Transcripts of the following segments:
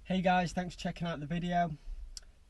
Hey guys, thanks for checking out the video.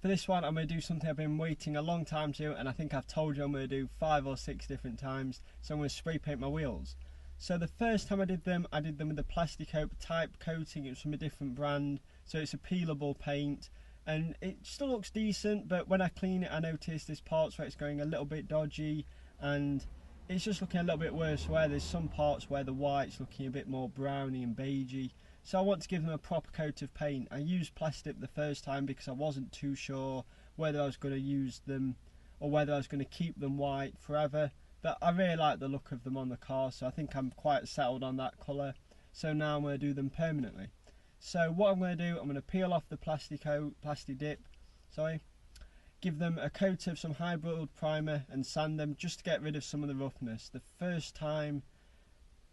For this one I'm going to do something I've been waiting a long time to, and I think I've told you I'm going to do 5 or 6 different times. So I'm going to spray paint my wheels. So the first time I did them with the Plastidip type coating. It was from a different brand, so it's a peelable paint and it still looks decent, but when I clean it I notice there's parts where it's going a little bit dodgy and it's just looking a little bit worse, where there's some parts where the white's looking a bit more browny and beigey. So I want to give them a proper coat of paint. I used Plastidip the first time because I wasn't too sure whether I was going to use them or whether I was going to keep them white forever. But I really like the look of them on the car, so I think I'm quite settled on that colour. So now I'm going to do them permanently. So what I'm going to do, I'm going to peel off the Plastidip, give them a coat of some high-build primer and sand them just to get rid of some of the roughness. The first time,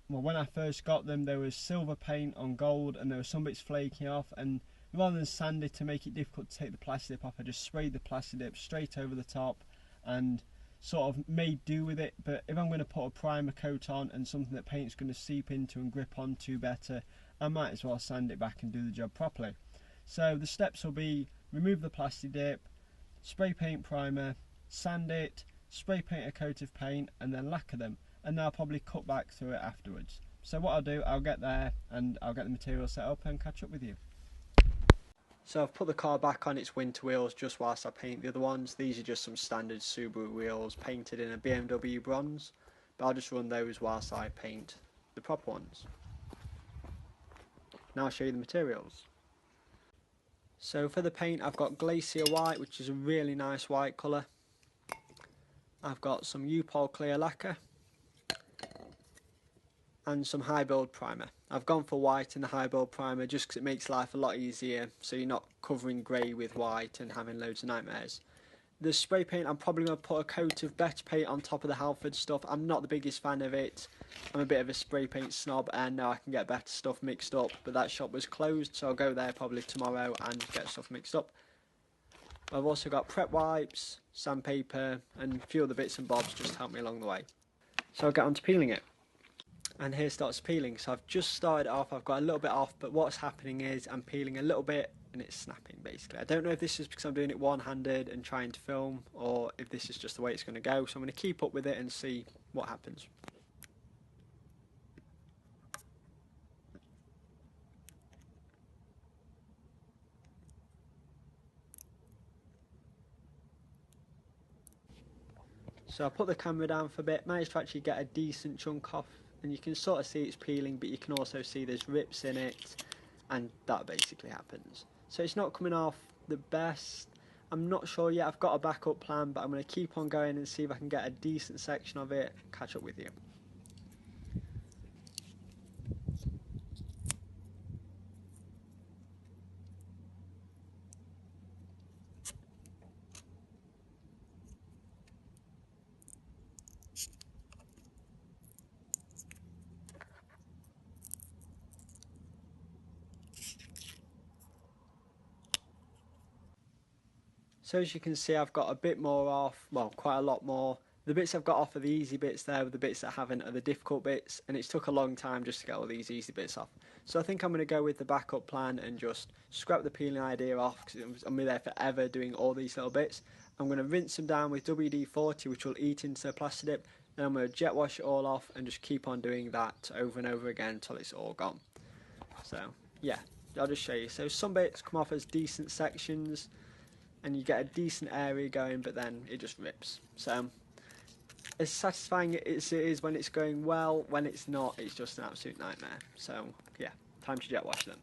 well, when I first got them, there was silver paint on gold and there were some bits flaking off, and rather than sand it to make it difficult to take the Plastidip off, I just sprayed the Plastidip straight over the top and sort of made do with it. But if I'm going to put a primer coat on and something that paint's going to seep into and grip onto better, I might as well sand it back and do the job properly. So the steps will be: remove the Plastidip, spray paint primer, sand it, spray paint a coat of paint and then lacquer them, and then I'll probably cut back through it afterwards. So what I'll do, I'll get there and I'll get the material set up and catch up with you. So I've put the car back on its winter wheels just whilst I paint the other ones. These are just some standard Subaru wheels painted in a BMW bronze, but I'll just run those whilst I paint the proper ones. Now I'll show you the materials. So for the paint I've got Glacier white, which is a really nice white colour. I've got some Opel clear lacquer and some high build primer. I've gone for white in the high build primer just because it makes life a lot easier, so you're not covering grey with white and having loads of nightmares. The spray paint, I'm probably going to put a coat of better paint on top of the Halford stuff. I'm not the biggest fan of it. I'm a bit of a spray paint snob and now I can get better stuff mixed up, but that shop was closed, so I'll go there probably tomorrow and get stuff mixed up. I've also got prep wipes, sandpaper and a few other bits and bobs just to help me along the way. So I'll get on to peeling it. And here starts peeling. So I've just started off, I've got a little bit off, but what's happening is I'm peeling a little bit and it's snapping basically. I don't know if this is because I'm doing it one-handed and trying to film, or if this is just the way it's going to go, so I'm going to keep up with it and see what happens. So I put the camera down for a bit, managed to actually get a decent chunk off, and you can sort of see it's peeling, but you can also see there's rips in it, and that basically happens. So it's not coming off the best. I'm not sure yet. I've got a backup plan, but I'm going to keep on going and see if I can get a decent section of it, catch up with you. So as you can see, I've got a bit more off, well, quite a lot more. The bits I've got off are the easy bits there, the bits that haven't are the difficult bits, and it's took a long time just to get all these easy bits off. So I think I'm going to go with the backup plan and just scrap the peeling idea off, because I'm there forever doing all these little bits. I'm going to rinse them down with WD-40, which will eat into the Plastidip, then I'm going to jet wash it all off and just keep on doing that over and over again until it's all gone. So yeah, I'll just show you. So some bits come off as decent sections, and you get a decent area going, but then it just rips. So as satisfying as it is when it's going well, when it's not, it's just an absolute nightmare. So yeah, time to jet wash them.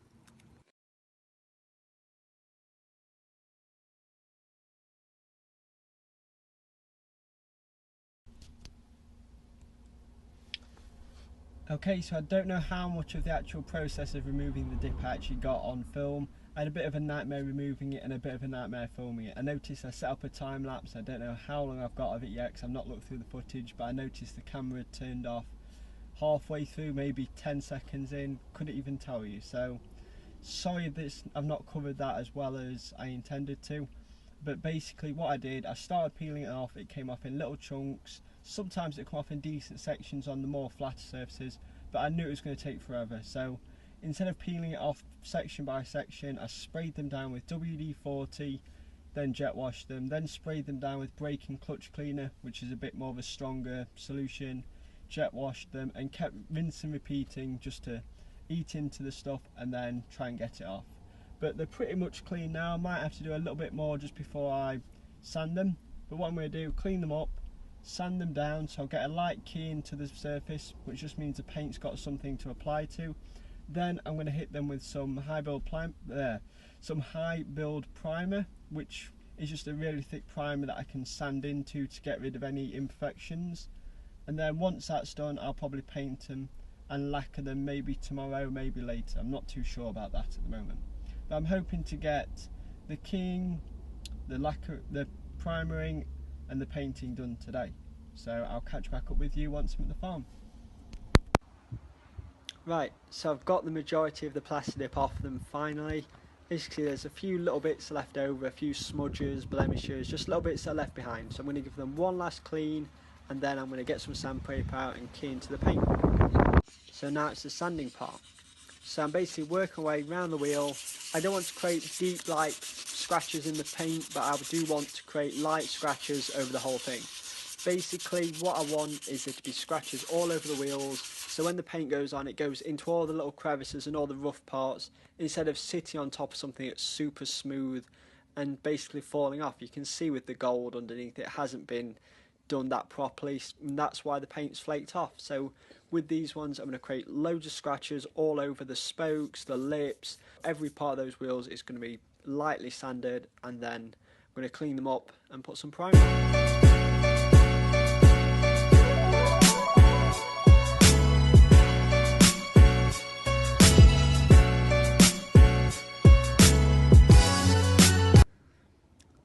Okay, so I don't know how much of the actual process of removing the dip I actually got on film. I had a bit of a nightmare removing it and a bit of a nightmare filming it. I noticed I set up a time lapse. I don't know how long I've got of it yet because I've not looked through the footage, but I noticed the camera had turned off halfway through, maybe 10 seconds in, couldn't even tell you. So sorry that I've not covered that as well as I intended to. But basically what I did, I started peeling it off, it came off in little chunks. Sometimes it come off in decent sections on the more flatter surfaces, but I knew it was going to take forever. So instead of peeling it off section by section, I sprayed them down with WD-40, then jet washed them, then sprayed them down with brake and clutch cleaner, which is a bit more of a stronger solution, jet washed them, and kept rinsing and repeating just to eat into the stuff and then try and get it off. But they're pretty much clean now. I might have to do a little bit more just before I sand them, but what I'm going to do, clean them up, sand them down, so I'll get a light keying to the surface, which just means the paint's got something to apply to. Then I'm going to hit them with some high build primer, which is just a really thick primer that I can sand into to get rid of any imperfections. And then once that's done, I'll probably paint them and lacquer them, maybe tomorrow, maybe later. I'm not too sure about that at the moment. But I'm hoping to get the keying, the lacquer, the primering and the painting done today. So I'll catch back up with you once I'm at the farm. Right, so I've got the majority of the Plastidip off them finally. As you can see, there's a few little bits left over, a few smudges, blemishes, just little bits that are left behind. So I'm going to give them one last clean, and then I'm going to get some sandpaper out and key into the paint. So now it's the sanding part. So I'm basically working away around the wheel. I don't want to create deep like scratches in the paint, but I do want to create light scratches over the whole thing. Basically what I want is there to be scratches all over the wheels, so when the paint goes on, it goes into all the little crevices and all the rough parts, instead of sitting on top of something that's super smooth and basically falling off. You can see with the gold underneath, it hasn't been done that properly, and that's why the paint's flaked off. So with these ones, I'm going to create loads of scratches all over the spokes, the lips, every part of those wheels is going to be lightly sanded, and then I'm going to clean them up and put some primer on.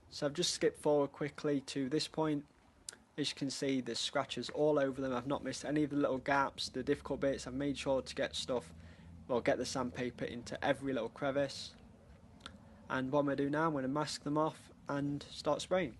So I've just skipped forward quickly to this point. As you can see, there's scratches all over them. I've not missed any of the little gaps, the difficult bits. I've made sure to get stuff, well, get the sandpaper into every little crevice. And what I'm going to do now, I'm going to mask them off and start spraying.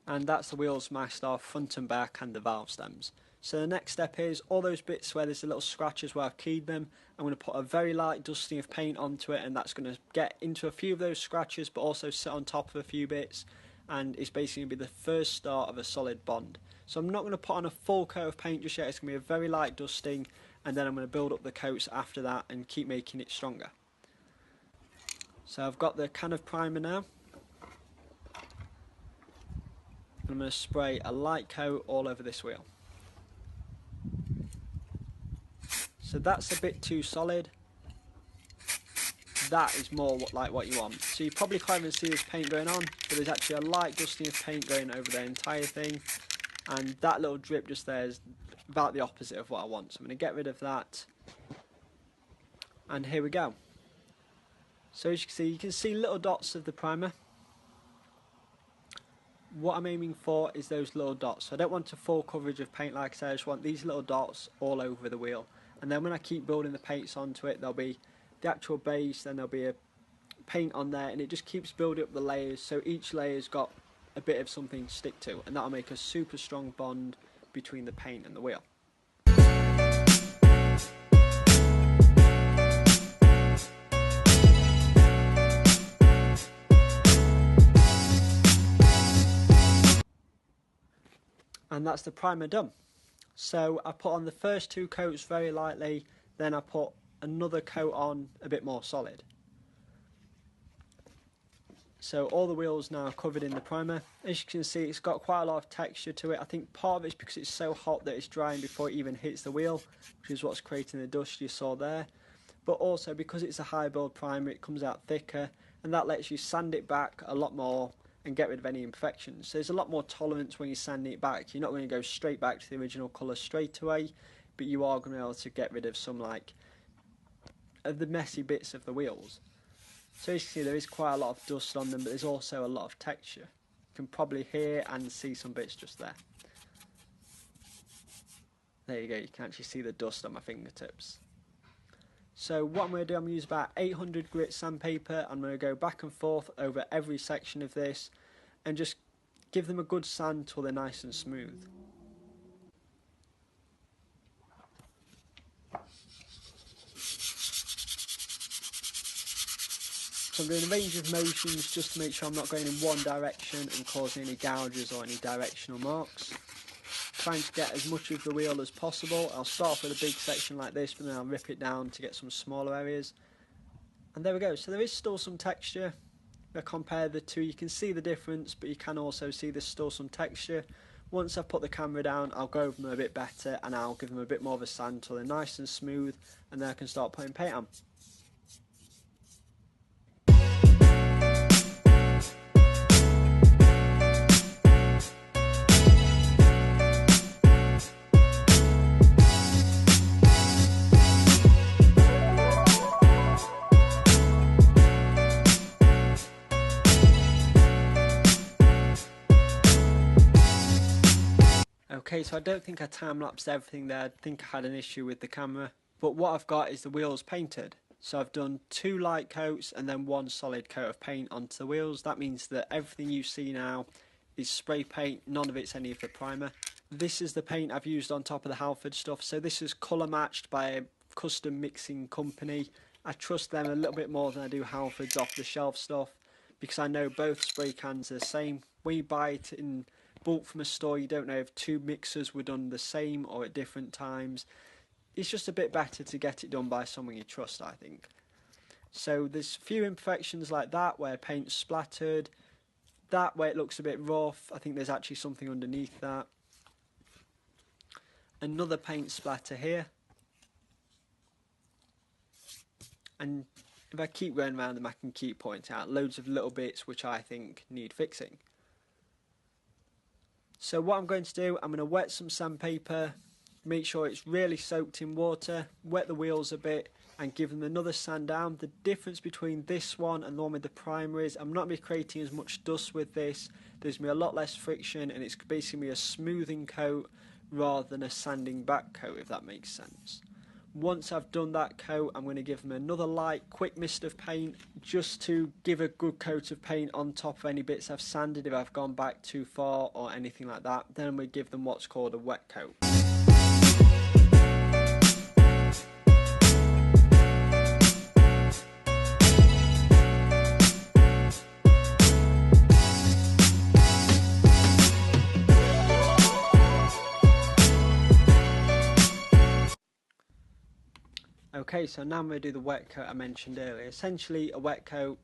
And that's the wheels masked off, front and back, and the valve stems. So the next step is all those bits where there's the little scratches where I've keyed them, I'm going to put a very light dusting of paint onto it, and that's going to get into a few of those scratches but also sit on top of a few bits, and it's basically going to be the first start of a solid bond. So I'm not going to put on a full coat of paint just yet, it's going to be a very light dusting, and then I'm going to build up the coats after that and keep making it stronger. So I've got the can of primer now. I'm going to spray a light coat all over this wheel. So that's a bit too solid. That is more like what you want. So you probably can't even see this paint going on, but there's actually a light dusting of paint going over the entire thing, and that little drip just there is about the opposite of what I want. So I'm going to get rid of that, and here we go. So as you can see little dots of the primer. What I'm aiming for is those little dots. So I don't want a full coverage of paint, like I said, I just want these little dots all over the wheel. And then when I keep building the paints onto it, there'll be the actual base, then there'll be a paint on there, and it just keeps building up the layers, so each layer's got a bit of something to stick to, and that'll make a super strong bond between the paint and the wheel. And that's the primer done. So I put on the first two coats very lightly, then I put another coat on a bit more solid. So all the wheels now are covered in the primer. As you can see, it's got quite a lot of texture to it. I think part of it's because it's so hot that it's drying before it even hits the wheel, which is what's creating the dust you saw there. But also because it's a high build primer, it comes out thicker, and that lets you sand it back a lot more and get rid of any imperfections. So there's a lot more tolerance when you're sanding it back. You're not going to go straight back to the original colour straight away, but you are going to be able to get rid of some of the messy bits of the wheels. So as you can see, there is quite a lot of dust on them, but there's also a lot of texture. You can probably hear and see some bits just there. There you go, you can actually see the dust on my fingertips. So what I'm going to do, I'm going to use about 800 grit sandpaper. I'm going to go back and forth over every section of this and just give them a good sand till they're nice and smooth. So I'm doing a range of motions just to make sure I'm not going in one direction and causing any gouges or any directional marks. Trying to get as much of the wheel as possible. I'll start off with a big section like this, but then I'll rip it down to get some smaller areas. And there we go. So there is still some texture. If I compare the two, you can see the difference, but you can also see there's still some texture. Once I've put the camera down, I'll go over them a bit better and I'll give them a bit more of a sand until they're nice and smooth, and then I can start putting paint on. Okay, so I don't think I time-lapsed everything there. I think I had an issue with the camera. But what I've got is the wheels painted. So I've done 2 light coats and then 1 solid coat of paint onto the wheels. That means that everything you see now is spray paint, none of it's any of the primer. This is the paint I've used on top of the Halford stuff. So this is colour matched by a custom mixing company. I trust them a little bit more than I do Halford's off the shelf stuff, because I know both spray cans are the same. When you buy it in bulk from a store, you don't know if 2 mixers were done the same or at different times. It's just a bit better to get it done by someone you trust, I think. So there's a few imperfections like that where paint's splattered, that where it looks a bit rough. I think there's actually something underneath that. Another paint splatter here. And if I keep going around them, I can keep pointing out loads of little bits which I think need fixing. So what I'm going to do, I'm going to wet some sandpaper, make sure it's really soaked in water, wet the wheels a bit and give them another sand down. The difference between this one and the one with the primer is I'm not going to be creating as much dust with this. There's going to be a lot less friction and it's basically a smoothing coat rather than a sanding back coat, if that makes sense. Once I've done that coat, I'm going to give them another light, quick mist of paint just to give a good coat of paint on top of any bits I've sanded if I've gone back too far or anything like that. Then we give them what's called a wet coat. Okay, so now I'm going to do the wet coat I mentioned earlier. Essentially a wet coat,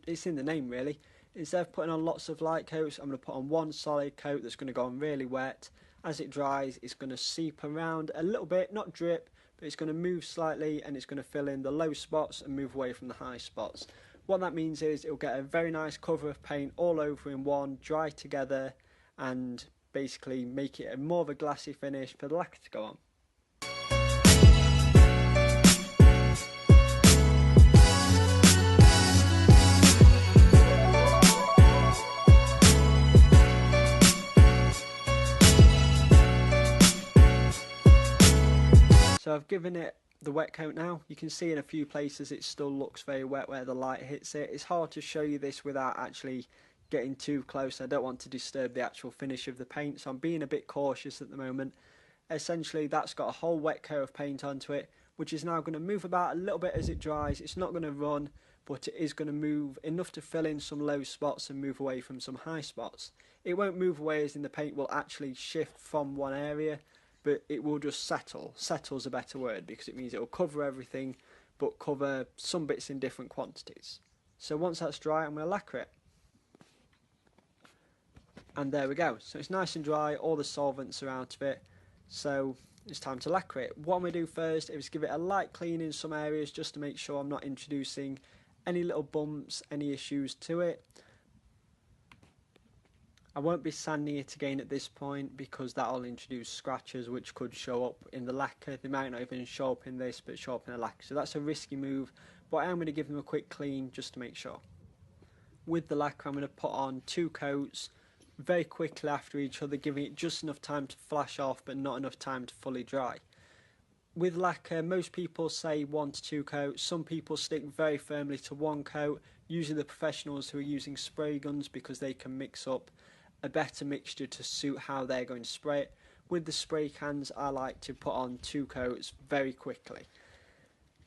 it's in the name really. Instead of putting on lots of light coats, I'm going to put on 1 solid coat that's going to go on really wet. As it dries, it's going to seep around a little bit, not drip, but it's going to move slightly and it's going to fill in the low spots and move away from the high spots. What that means is it'll get a very nice cover of paint all over in one, dry together, and basically make it more of a glassy finish for the lacquer to go on. So I've given it the wet coat now. You can see in a few places it still looks very wet where the light hits it. It's hard to show you this without actually getting too close. I don't want to disturb the actual finish of the paint, so I'm being a bit cautious at the moment. Essentially that's got a whole wet coat of paint onto it, which is now going to move about a little bit as it dries. It's not going to run, but it is going to move enough to fill in some low spots and move away from some high spots. It won't move away as in the paint will actually shift from one area, but it will just settle. Settle's a better word because it means it will cover everything but cover some bits in different quantities. So once that's dry, I'm going to lacquer it. And there we go. So it's nice and dry, all the solvents are out of it, so it's time to lacquer it. What I'm going to do first is give it a light clean in some areas just to make sure I'm not introducing any little bumps, any issues to it. I won't be sanding it again at this point because that'll introduce scratches which could show up in the lacquer. They might not even show up in this but show up in the lacquer, so that's a risky move, but I am going to give them a quick clean just to make sure. With the lacquer I'm going to put on 2 coats very quickly after each other, giving it just enough time to flash off but not enough time to fully dry. with lacquer, most people say 1 to 2 coats. Some people stick very firmly to 1 coat, usually the professionals who are using spray guns, because they can mix up a better mixture to suit how they're going to spray it. With the spray cans, I like to put on 2 coats very quickly.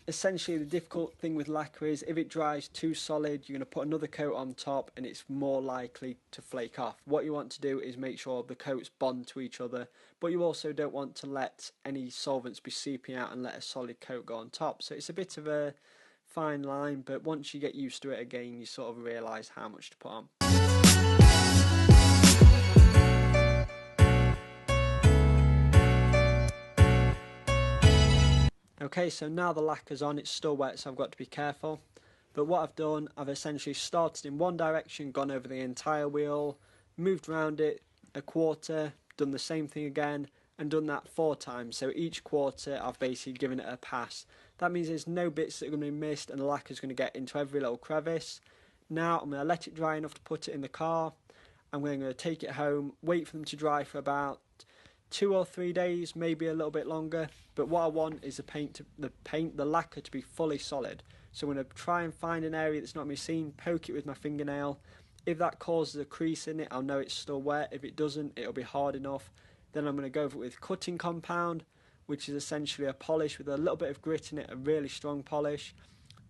Essentially, the difficult thing with lacquer is if it dries too solid, you're going to put another coat on top and it's more likely to flake off. What you want to do is make sure the coats bond to each other, but you also don't want to let any solvents be seeping out and let a solid coat go on top. So it's a bit of a fine line, but once you get used to it again, you sort of realise how much to put on. Okay, so now the lacquer's on, it's still wet, so I've got to be careful. But what I've done, I've essentially started in one direction, gone over the entire wheel, moved around it a quarter, done the same thing again, and done that 4 times. So each quarter I've basically given it a pass. That means there's no bits that are going to be missed and the lacquer's going to get into every little crevice. Now I'm going to let it dry enough to put it in the car. I'm going to take it home, wait for them to dry for about 2 or 3 days, maybe a little bit longer. But what I want is the lacquer to be fully solid. So I'm going to try and find an area that's not going to be seen, poke it with my fingernail. If that causes a crease in it, I'll know it's still wet. If it doesn't, it'll be hard enough. Then I'm going to go over it with cutting compound, which is essentially a polish with a little bit of grit in it, a really strong polish.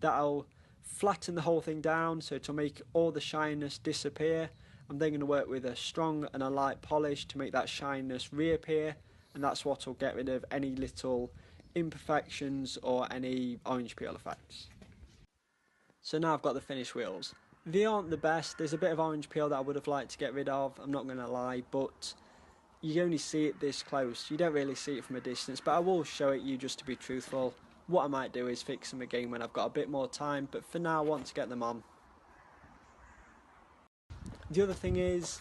That'll flatten the whole thing down, so it'll make all the shininess disappear. I'm then going to work with a strong and a light polish to make that shininess reappear, and that's what will get rid of any little imperfections or any orange peel effects. So now I've got the finished wheels. They aren't the best, there's a bit of orange peel that I would have liked to get rid of, I'm not going to lie, but you only see it this close, you don't really see it from a distance, but I will show it you just to be truthful. What I might do is fix them again when I've got a bit more time, but for now I want to get them on. The other thing is,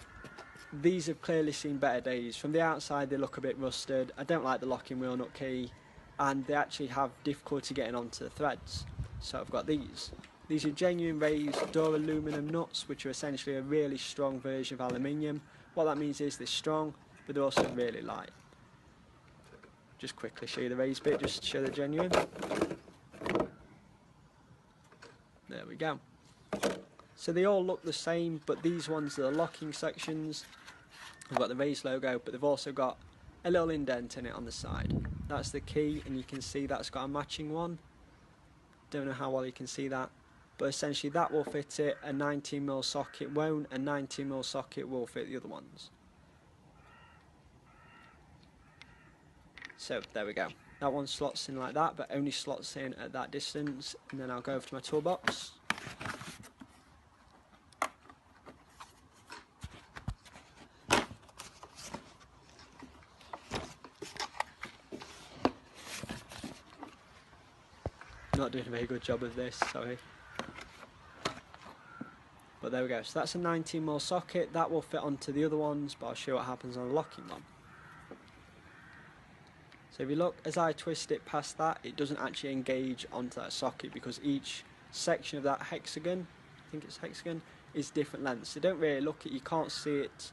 these have clearly seen better days. From the outside they look a bit rusted, I don't like the locking wheel nut key, and they actually have difficulty getting onto the threads. So I've got these. These are genuine Rays Duraluminum nuts, which are essentially a really strong version of aluminium. What that means is they're strong, but they're also really light. Just quickly show you the Rays bit, just to show they're genuine. There we go. So they all look the same, but these ones are the locking sections. I've got the Rays logo, but they've also got a little indent in it on the side. That's the key, and you can see that's got a matching one. Don't know how well you can see that, but essentially that will fit it. A 19mm socket won't, a 19mm socket will fit the other ones. So there we go. That one slots in like that, but only slots in at that distance. And then I'll go over to my toolbox. Not doing a very good job of this, sorry. But there we go. So that's a 19mm socket. That will fit onto the other ones, but I'll show you what happens on a locking one. So if you look, as I twist it past that, it doesn't actually engage onto that socket because each section of that hexagon, I think it's hexagon, is different lengths. So don't really look at it, you can't see it,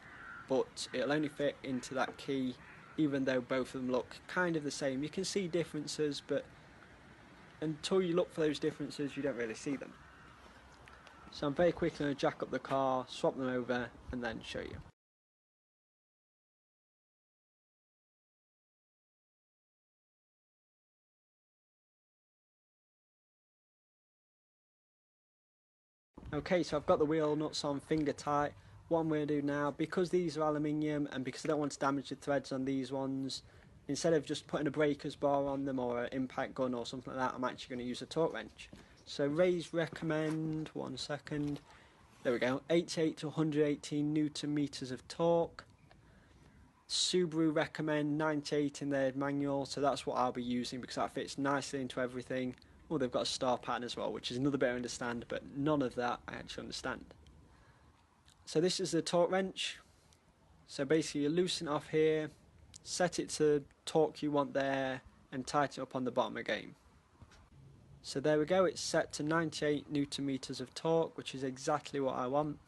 but it'll only fit into that key, even though both of them look kind of the same. You can see differences, but until you look for those differences, you don't really see them. So I'm very quickly going to jack up the car, swap them over, and then show you. Okay, so I've got the wheel nuts on finger tight. What I'm going to do now, because these are aluminium and because I don't want to damage the threads on these ones, instead of just putting a breaker's bar on them or an impact gun or something like that, I'm actually going to use a torque wrench. So Rays recommend, 1 second, there we go, 88 to 118 Newton meters of torque. Subaru recommend 98 in their manual, so that's what I'll be using because that fits nicely into everything. Oh, they've got a star pattern as well, which is another bit I understand, but none of that I actually understand. So this is the torque wrench. So basically you loosen it off here, set it to torque you want there, and tighten it up on the bottom again. So there we go, it's set to 98 Newton meters of torque, which is exactly what I want.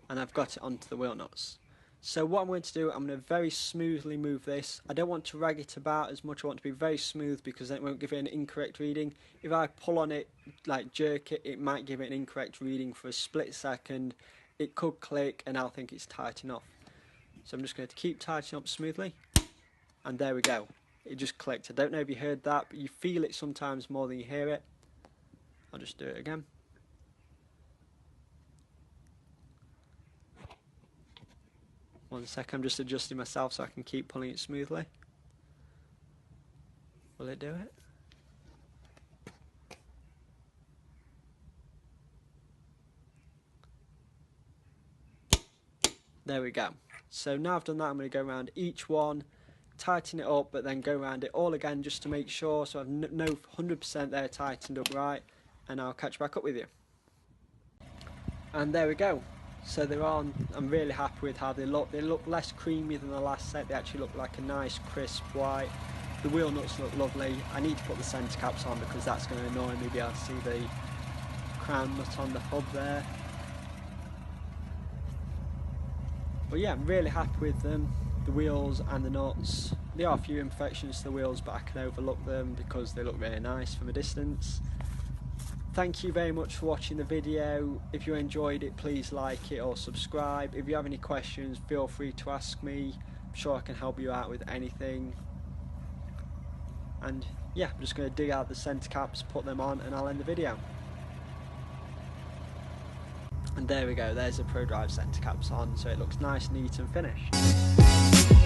And I've got it onto the wheel nuts. So what I'm going to do, I'm going to very smoothly move this. I don't want to rag it about as much, I want to be very smooth because then it won't give it an incorrect reading. If I pull on it, like jerk it, it might give it an incorrect reading for a split second. It could click and I'll think it's tight enough. So I'm just going to keep tightening up smoothly. And there we go. It just clicked. I don't know if you heard that, but you feel it sometimes more than you hear it. I'll just do it again. One sec, I'm just adjusting myself so I can keep pulling it smoothly. Will it do it? There we go. So now I've done that, I'm going to go around each one, tighten it up, but then go around it all again just to make sure, so I've know 100% they're tightened up right, and I'll catch back up with you. And there we go. So they're on. I'm really happy with how they look. They look less creamy than the last set. They actually look like a nice crisp white. The wheel nuts look lovely. I need to put the centre caps on because that's going to annoy me. Be able to see the crown nut on the hub there. But yeah, I'm really happy with them. The wheels and the nuts. There are a few imperfections to the wheels, but I can overlook them because they look really nice from a distance. Thank you very much for watching the video. If you enjoyed it, please like it or subscribe. If you have any questions, feel free to ask me. I'm sure I can help you out with anything. And yeah, I'm just going to dig out the centre caps, put them on, and I'll end the video. And there we go, there's the ProDrive centre caps on, so it looks nice, neat and finished.